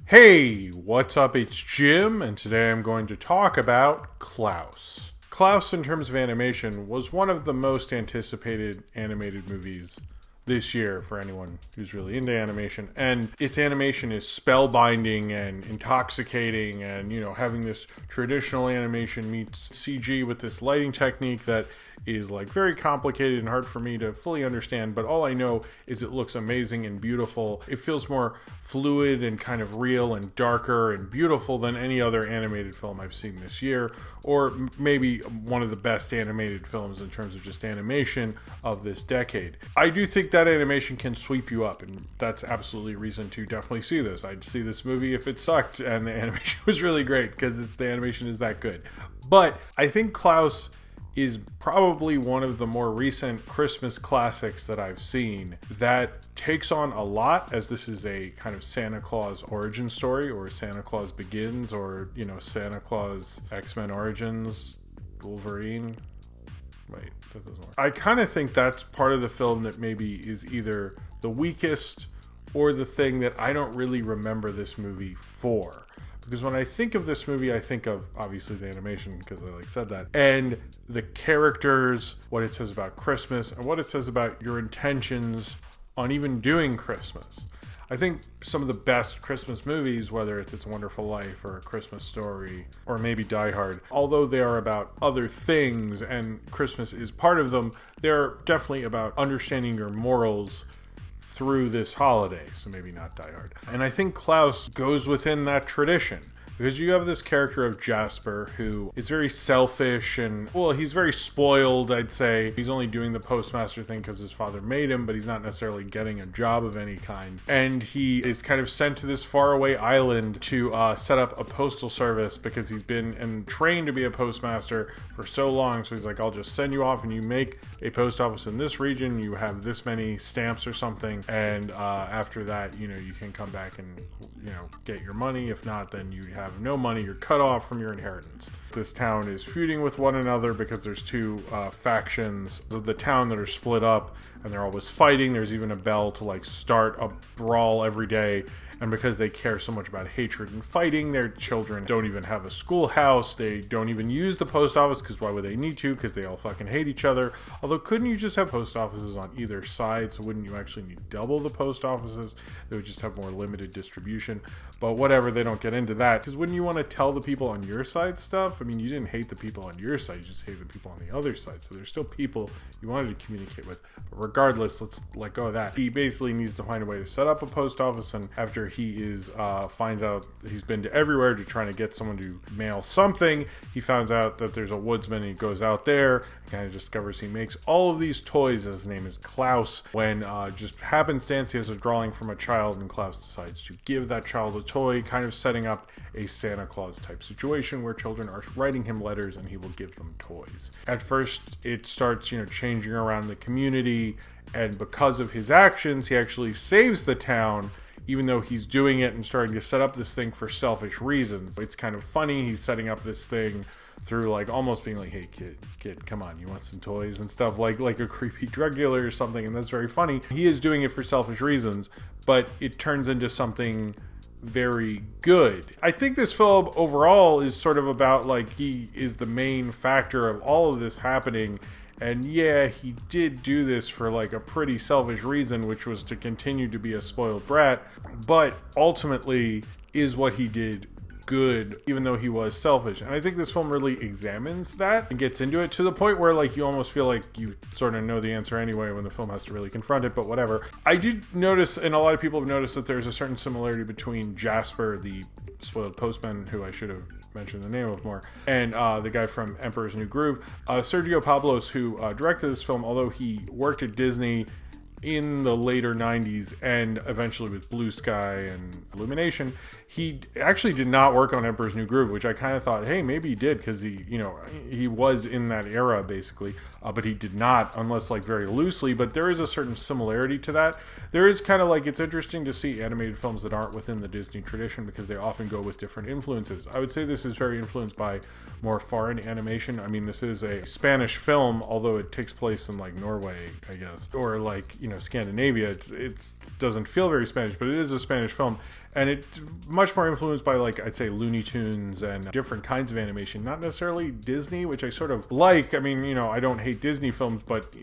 Hey, what's up? It's Jim, and today I'm going to talk about Klaus. Klaus, in terms of animation, was one of the most anticipated animated movies this year for anyone who's really into animation. And its animation is spellbinding and intoxicating, and, having this traditional animation meets CG with this lighting technique that is very complicated and hard for me to fully understand, but all I know is it looks amazing and beautiful. It feels more fluid and kind of real and darker and beautiful than any other animated film I've seen this year, or maybe one of the best animated films in terms of just animation of this decade. I do think that animation can sweep you up, and that's absolutely a reason to definitely see this. I'd see this movie if it sucked and the animation was really great, because the animation is that good. But I think Klaus is probably one of the more recent Christmas classics that I've seen that takes on a lot, as this is a kind of Santa Claus origin story, or Santa Claus Begins, or, Santa Claus X-Men Origins, Wolverine. Wait, that doesn't work. I kind of think that's part of the film that maybe is either the weakest or the thing that I don't really remember this movie for. Because when I think of this movie, I think of, obviously, the animation, because I said that, and the characters, what it says about Christmas, and what it says about your intentions on even doing Christmas. I think some of the best Christmas movies, whether it's a Wonderful Life or A Christmas Story, or maybe Die Hard, although they are about other things and Christmas is part of them, they're definitely about understanding your morals through this holiday, so maybe not Die Hard. And I think Klaus goes within that tradition, because you have this character of Jasper who is very selfish and, he's very spoiled, I'd say. He's only doing the postmaster thing because his father made him, but he's not necessarily getting a job of any kind. And he is kind of sent to this faraway island to set up a postal service, because he's been trained to be a postmaster for so long. So he's like, I'll just send you off and you make a post office in this region. You have this many stamps or something. And after that, you can come back and, get your money. If not, then you have no money. You're cut off from your inheritance. This town is feuding with one another because there's two factions of the town that are split up, and they're always fighting. There's even a bell to start a brawl every day. And because they care so much about hatred and fighting, their children don't even have a schoolhouse. They don't even use the post office, because why would they need to? Because they all fucking hate each other. Although, couldn't you just have post offices on either side? So wouldn't you actually need double the post offices? They would just have more limited distribution. But whatever, they don't get into that. Because wouldn't you want to tell the people on your side stuff? I mean, you didn't hate the people on your side. You just hate the people on the other side. So there's still people you wanted to communicate with. But regardless, let's let go of that. He basically needs to find a way to set up a post office, and after he finds out he's been to everywhere to try to get someone to mail something, he finds out that there's a woodsman, and he goes out there and kind of discovers he makes all of these toys. His name is Klaus, when just happenstance he has a drawing from a child, and Klaus decides to give that child a toy, kind of setting up a Santa Claus type situation where children are writing him letters and he will give them toys. At first it starts changing around the community, and because of his actions he actually saves the town, even though he's doing it and starting to set up this thing for selfish reasons. It's kind of funny. He's setting up this thing through almost being hey kid, come on, you want some toys and stuff, like a creepy drug dealer or something, and that's very funny. He is doing it for selfish reasons, but it turns into something very good. I think this film overall is sort of about he is the main factor of all of this happening. And yeah, he did do this for a pretty selfish reason, which was to continue to be a spoiled brat, but ultimately is what he did good, even though he was selfish. And I think this film really examines that and gets into it to the point where you almost feel like you sort of know the answer anyway when the film has to really confront it, but whatever. I did notice, and a lot of people have noticed, that there's a certain similarity between Jasper, the spoiled postman, who I should have mentioned the name of more, and the guy from Emperor's New Groove, Sergio Pablos, who directed this film, although he worked at Disney in the later 90s and eventually with Blue Sky and Illumination. He actually did not work on Emperor's New Groove, which I kind of thought, hey, maybe he did, because he was in that era basically, but he did not, unless very loosely. But there is a certain similarity to that. There is kind of it's interesting to see animated films that aren't within the Disney tradition, because they often go with different influences. I would say this is very influenced by more foreign animation. I mean, this is a Spanish film, although it takes place in Norway, I guess, or Scandinavia. It doesn't feel very Spanish, but it is a Spanish film, and it's much more influenced by, like, I'd say Looney Tunes and different kinds of animation, not necessarily Disney, which I sort of like. I mean, I don't hate Disney films, but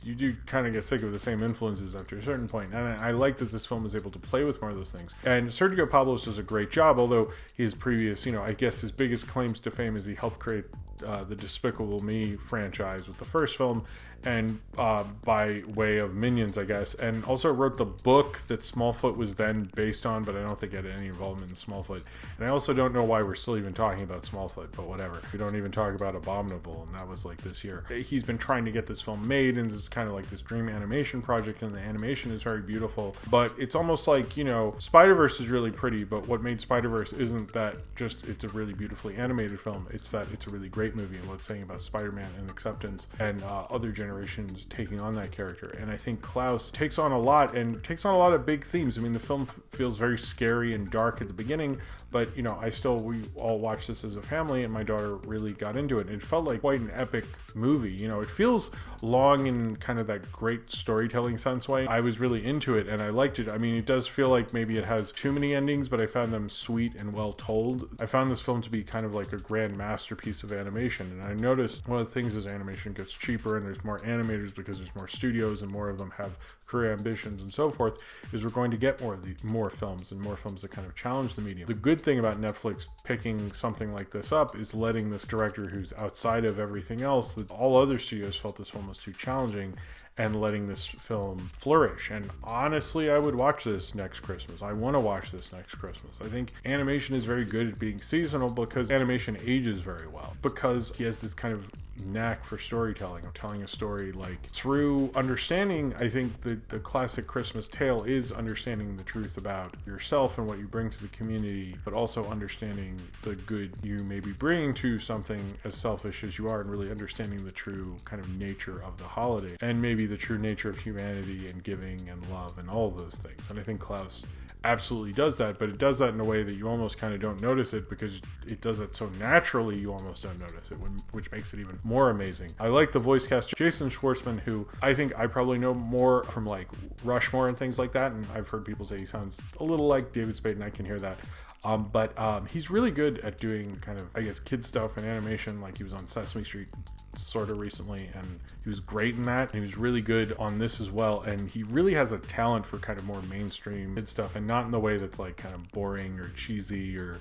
you do kind of get sick of the same influences after a certain point. And I like that this film is able to play with more of those things. And Sergio Pablos does a great job, although his previous, I guess his biggest claims to fame is he helped create the Despicable Me franchise with the first film, and by way of Minions, I guess, and also wrote the book that Smallfoot was then based on, but I don't think it had any involvement in Smallfoot. And I also don't know why we're still even talking about Smallfoot, but whatever. We don't even talk about Abominable, and that was like this year. He's been trying to get this film made, and this is kind of like this dream animation project, and the animation is very beautiful, but it's almost like, Spider-Verse is really pretty, but what made Spider-Verse isn't that just it's a really beautifully animated film, it's that it's a really great movie, and what's saying about Spider-Man and acceptance and other generations taking on that character. And I think Klaus takes on a lot of big themes. I mean, the film feels very scary and dark at the beginning, but we all watched this as a family, and my daughter really got into it. It felt like quite an epic movie. It feels long in kind of that great storytelling sense way. I was really into it, and I liked it. I mean, it does feel like maybe it has too many endings, but I found them sweet and well told. I found this film to be kind of like a grand masterpiece of animation, and I noticed one of the things as animation gets cheaper and there's more animators because there's more studios and more of them have career ambitions and so forth, is we're going to get more films that kind of challenge the medium. The good thing about Netflix picking something like this up is letting this director who's outside of everything else, that all other studios felt this film was too challenging, and letting this film flourish. And honestly, I would watch this next Christmas. I want to watch this next Christmas. I think animation is very good at being seasonal because animation ages very well, because he has this kind of knack for storytelling, of telling a story like through understanding. I think the classic Christmas tale is understanding the truth about yourself and what you bring to the community, but also understanding the good you may be bringing to something as selfish as you are, and really understanding the true kind of nature of the holiday, and maybe the true nature of humanity and giving and love and all those things. And I think Klaus absolutely does that, but it does that in a way that you almost kind of don't notice it, because it does it so naturally you almost don't notice it, which makes it even more amazing. I like the voice cast. Jason Schwartzman, who I think I probably know more from like Rushmore and things like that, and I've heard people say he sounds a little like David Spade, and I can hear that. But he's really good at doing kind of, I guess, kid stuff and animation. Like he was on Sesame Street sort of recently, and he was great in that. And he was really good on this as well. And he really has a talent for kind of more mainstream kid stuff, and not in the way that's like kind of boring or cheesy or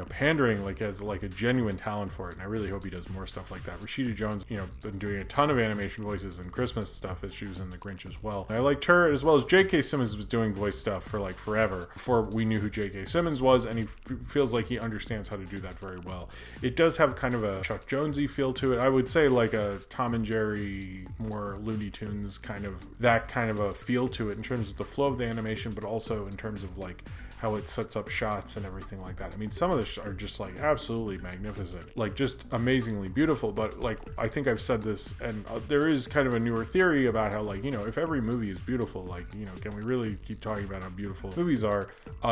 pandering. Like, has like a genuine talent for it, and I really hope he does more stuff like that. Rashida Jones, been doing a ton of animation voices and Christmas stuff, as she was in The Grinch as well. And I liked her, as well as J.K. Simmons was doing voice stuff for like forever before we knew who J.K. Simmons was, and he feels like he understands how to do that very well. It does have kind of a Chuck Jonesy feel to it. I would say like a Tom and Jerry, more Looney Tunes kind of, that kind of a feel to it in terms of the flow of the animation, but also in terms of like how it sets up shots and everything like that. I mean, some of this are just like absolutely magnificent, like just amazingly beautiful. But like, I think I've said this, and there is kind of a newer theory about how, like, if every movie is beautiful, like, can we really keep talking about how beautiful movies are?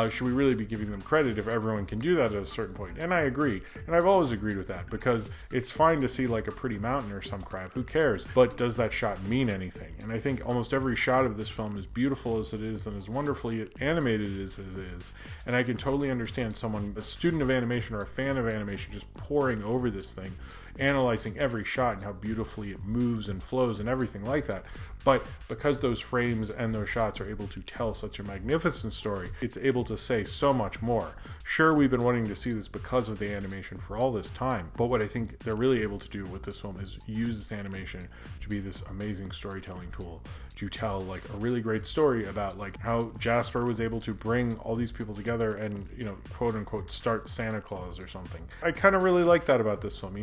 Should we really be giving them credit if everyone can do that at a certain point? And I agree, and I've always agreed with that, because it's fine to see like a pretty mountain or some crap, who cares? But does that shot mean anything? And I think almost every shot of this film, as beautiful as it is and as wonderfully animated as it is, and I can totally understand someone, a student of animation or a fan of animation, just poring over this thing, analyzing every shot and how beautifully it moves and flows and everything like that. But because those frames and those shots are able to tell such a magnificent story, it's able to say so much more. Sure, we've been wanting to see this because of the animation for all this time, but what I think they're really able to do with this film is use this animation to be this amazing storytelling tool, to tell like a really great story about like how Jasper was able to bring all these people together and, quote unquote, start Santa Claus or something. I kind of really like that about this film.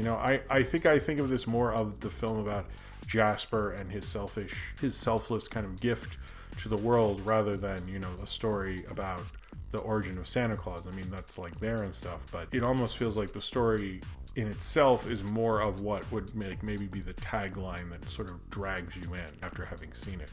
I think of this more of the film about Jasper and his selfless kind of gift to the world, rather than, a story about the origin of Santa Claus. I mean, that's like there and stuff, but it almost feels like the story in itself is more of what would maybe be the tagline that sort of drags you in after having seen it.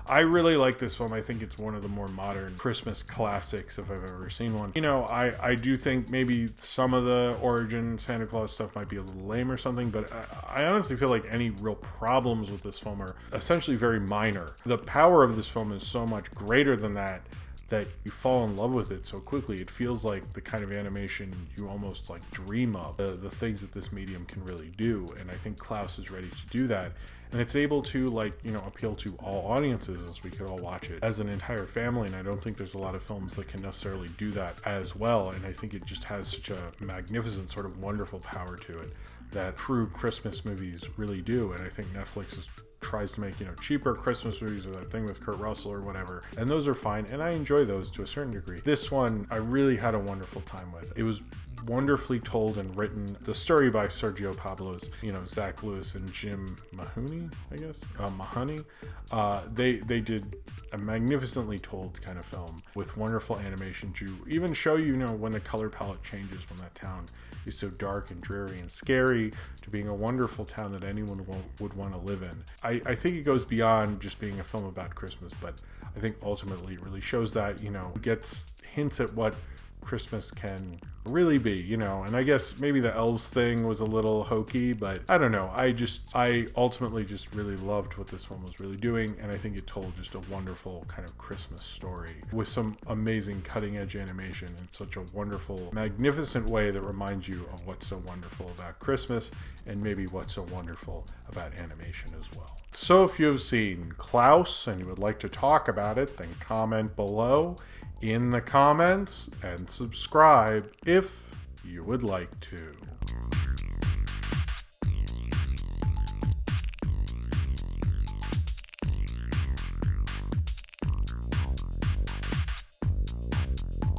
I really like this film. I think it's one of the more modern Christmas classics if I've ever seen one. You know, I do think maybe some of the origin Santa Claus stuff might be a little lame or something, but I honestly feel like any real problems with this film are essentially very minor. The power of this film is so much greater than that you fall in love with it so quickly. It feels like the kind of animation you almost like dream of, the things that this medium can really do. And I think Klaus is ready to do that. And it's able to, like, you know, appeal to all audiences, as we could all watch it as an entire family. And I don't think there's a lot of films that can necessarily do that as well. And I think it just has such a magnificent, sort of wonderful power to it that true Christmas movies really do. And I think Netflix tries to make, you know, cheaper Christmas movies, or that thing with Kurt Russell or whatever, and those are fine, and I enjoy those to a certain degree. This one I really had a wonderful time with. It was wonderfully told and written. The story by Sergio Pablos, you know, Zach Lewis and Jim Mahoney, I guess, Mahoney. They did a magnificently told kind of film with wonderful animation to even show you know, when the color palette changes, when that town is so dark and dreary and scary, to being a wonderful town that anyone would want to live in. I think it goes beyond just being a film about Christmas, but I think ultimately it really shows that, you know, it gets hints at what Christmas can really be, you know. And I guess maybe the elves thing was a little hokey, but I don't know. I ultimately just really loved what this film was really doing, and I think it told just a wonderful kind of Christmas story with some amazing cutting edge animation in such a wonderful, magnificent way that reminds you of what's so wonderful about Christmas, and maybe what's so wonderful about animation as well. So if you've seen Klaus and you would like to talk about it, then comment below in the comments and subscribe if you would like to.